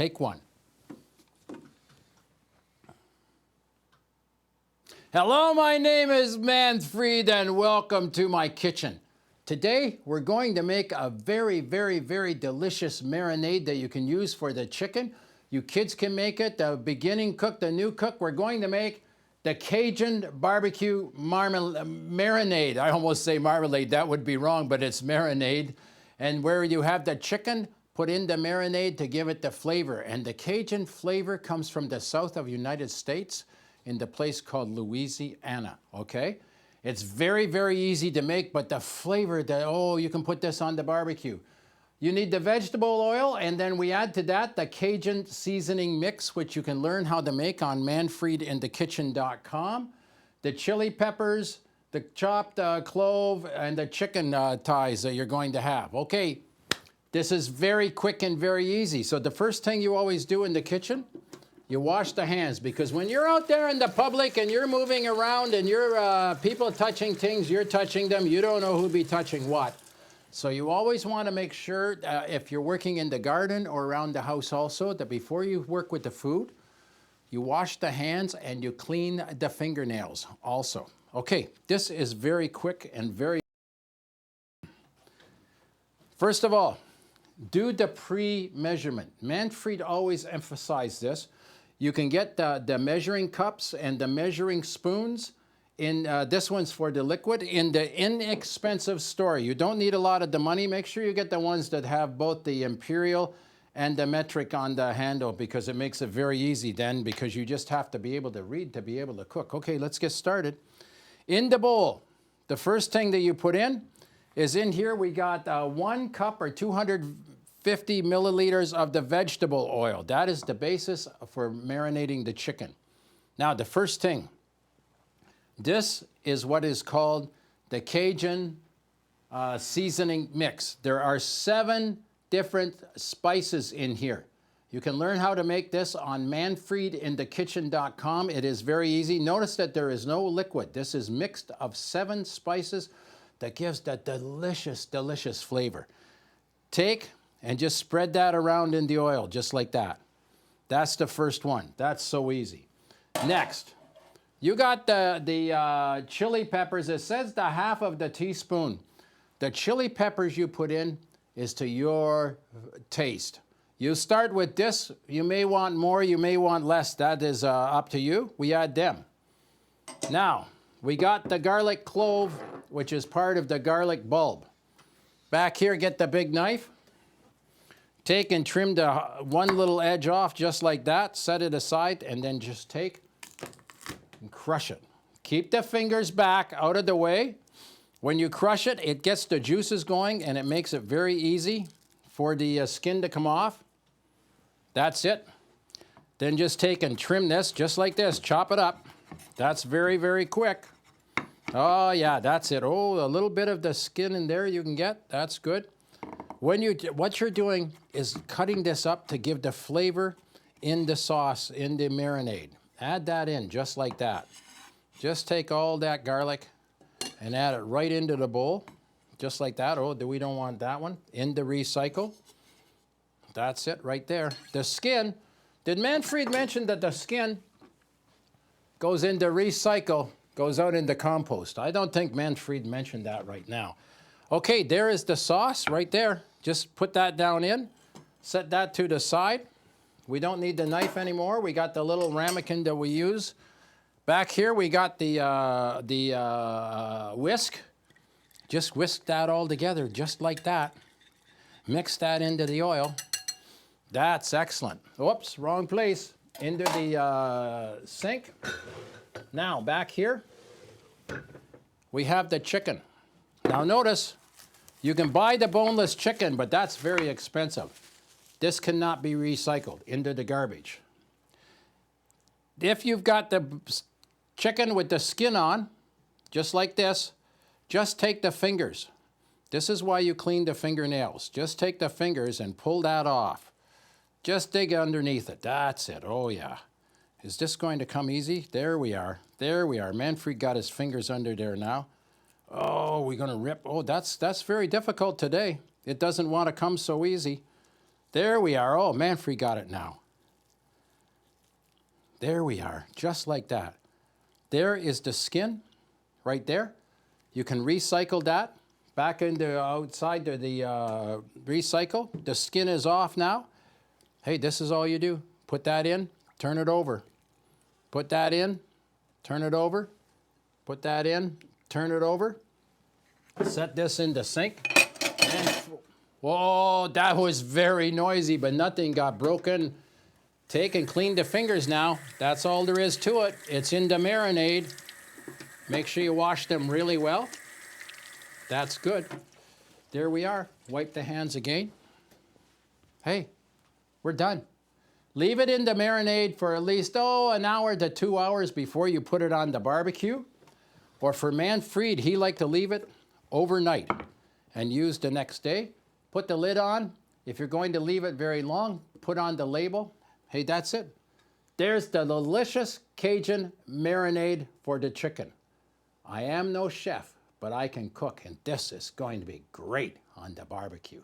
Take one. Hello, my name is Manfred and welcome to my kitchen. Today, we're going to make a very, very, very delicious marinade that you can use for the chicken. You kids can make it, the beginning cook, the new cook. We're going to make the Cajun barbecue marinade. I almost say marmalade, that would be wrong, but it's marinade. And where you have the chicken, put in the marinade to give it the flavor. And the Cajun flavor comes from the south of the United States in the place called Louisiana, okay? It's very, very easy to make, but the flavor, you can put this on the barbecue. You need the vegetable oil, and then we add to that the Cajun seasoning mix, which you can learn how to make on manfredinthekitchen.com. The chili peppers, the chopped clove, and the chicken thighs that you're going to have. Okay, this is very quick and very easy. So the first thing you always do in the kitchen, you wash the hands, because when you're out there in the public and you're moving around and you're people touching things, you're touching them, you don't know who'll be touching what. So you always want to make sure, if you're working in the garden or around the house also, that before you work with the food, you wash the hands and you clean the fingernails also. Okay, this is very quick and very... First of all, do the pre-measurement. Manfred always emphasized this. You can get the measuring cups and the measuring spoons. This one's for the liquid in the inexpensive store. You don't need a lot of the money. Make sure you get the ones that have both the imperial and the metric on the handle, because it makes it very easy then, because you just have to be able to read to be able to cook. Okay, let's get started. In the bowl, the first thing that you put in is in here we got 1 cup or 250 milliliters of the vegetable oil. That is the basis for marinating the chicken. Now, the first thing, this is what is called the Cajun seasoning mix. There are 7 different spices in here. You can learn how to make this on manfredinthekitchen.com. It is very easy. Notice that there is no liquid. This is mixed of 7 spices that gives that delicious, delicious flavor. Take and just spread that around in the oil, just like that. That's the first one. That's so easy. Next, you got the chili peppers. It says the half of the teaspoon. The chili peppers you put in is to your taste. You start with this. You may want more, you may want less. That is up to you. We add them. Now, we got the garlic clove, which is part of the garlic bulb. Back here, get the big knife. Take and trim the one little edge off just like that. Set it aside and then just take and crush it. Keep the fingers back out of the way. When you crush it, it gets the juices going and it makes it very easy for the skin to come off. That's it. Then just take and trim this just like this. Chop it up. That's very, very quick. Oh yeah, that's it. Oh, a little bit of the skin in there you can get. That's good. What you're doing is cutting this up to give the flavor in the sauce, in the marinade. Add that in just like that. Just take all that garlic and add it right into the bowl, just like that. Oh, we don't want that one. In the recycle. That's it right there. The skin, did Manfred mention that the skin goes into recycle, goes out into compost? I don't think Manfred mentioned that right now. Okay, there is the sauce right there. Just put that down in, set that to the side. We don't need the knife anymore. We got the little ramekin that we use. Back here we got the whisk. Just whisk that all together just like that. Mix that into the oil. That's excellent. Oops, wrong place. Into the sink. Now back here we have the chicken. Now notice, you can buy the boneless chicken, but that's very expensive. This cannot be recycled into the garbage. If you've got the chicken with the skin on, just like this, just take the fingers. This is why you clean the fingernails. Just take the fingers and pull that off. Just dig underneath it. That's it. Oh yeah. Is this going to come easy? There we are. There we are. Manfred got his fingers under there now. Oh, we're going to rip. Oh, that's very difficult today. It doesn't want to come so easy. There we are. Oh, Manfrey got it now. There we are, just like that. There is the skin right there. You can recycle that back into outside to the recycle. The skin is off now. Hey, this is all you do. Put that in, turn it over. Put that in, turn it over. Put that in, turn it over. Set this in the sink. And, whoa, that was very noisy, but nothing got broken. Take and clean the fingers now. That's all there is to it. It's in the marinade. Make sure you wash them really well. That's good. There we are. Wipe the hands again. Hey, we're done. Leave it in the marinade for at least, an hour to 2 hours before you put it on the barbecue. Or for Manfred, he liked to leave it overnight and use the next day. Put the lid on. If you're going to leave it very long, put on the label. Hey, that's it. There's the delicious Cajun marinade for the chicken. I am no chef, but I can cook, and this is going to be great on the barbecue.